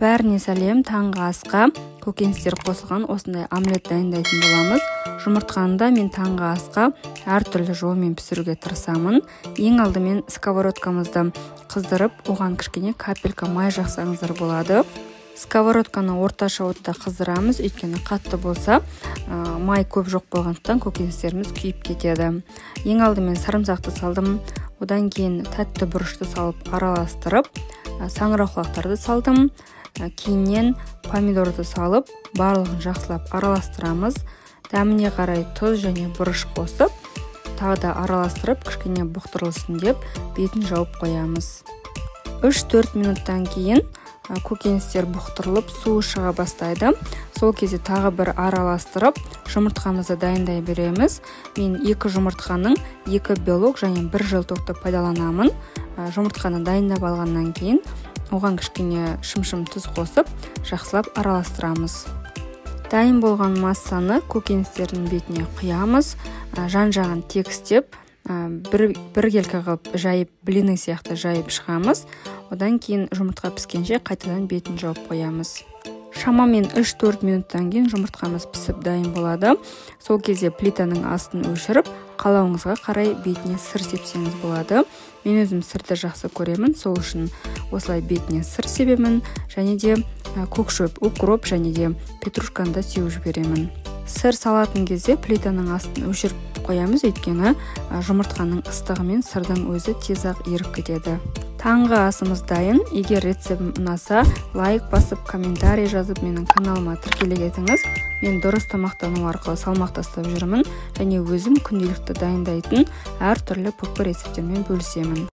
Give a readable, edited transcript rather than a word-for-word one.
Бәріне сәлем, таңғы асқа көкөністер қосылған осындай омлет дайындайтын боламыз. Жұмыртқаны да мен таңғы асқа әртүрлі жолмен пісіруге тырысамын. Ең алдымен сковородкамызды қыздырып, оған кішкене капелька май жақсаңыздар болады. Сковородканы орташа отта қыздырамыз, өйткені қатты болса, май көп жоқ болғандықтан көкөністеріміз күйіп кетеді. Ең алдымен сарымсақты салдым, одан кейін тәтті бұрышты салып араластырып, саңырауқұлақтарды салдым. Кейіннен помидорды салып, барлығын жақсылап араластырамыз. Дәміне қарай тұз және бұрыш қосып, тағы да араластырып, кішкене бұқтырылсын деп бетін жауып қоямыз. 3-4 минуттан кейін көкөністер бұқтырылып, суы шыға бастайды. Сол кезде тағы бір араластырып, жұмыртқамызды дайындай береміз. Мен 2 жұмыртқаның 2 белок және 1 желтоқты пайдаланамын. Жұмыртқаны дайындап алғаннан кейін оған кішкене шым-шым тұз қосып, жақсылап араластырамыз. Дайын болған массаны көкөністердің бетіне құямыз. Жан-жағын тегістеп, бір келкі қылып жайып, блины сияқты жайып шығамыз. Одан кейін жұмыртқа піскенше қайтадан бетін жауып қоямыз. Шамамен 3-4 минуттан кейін жұмыртқамыз пісіп дайын болады. Сол кезде плитаның астын өшіріп, қалауыңызға қарай бетіне сыр сепсеңіз болады. Мен өзім сырды жақсы көремін, сол үшін осылай бетіне сыр себемін, және де көкшөп, укроп және де петрушканы да сеуіп жіберемін. Сыр салатын кезде плитаның астын өшіріп қоямыз, өйткені жұмыртқаның ыстығымен сырдың өзі тез-ақ еріп кетеді. Таңғы асымыз дайын. Егер рецептім ұнаса, лайк басып, комментарий жазып, менің каналыма тіркеле кетіңіз. Мен дұрыс тамақтану арқылы салмақ тастап жүрмін, және өзім күнделікті дайындайтын әртүрлі пұпы рецептермен бөлісемін.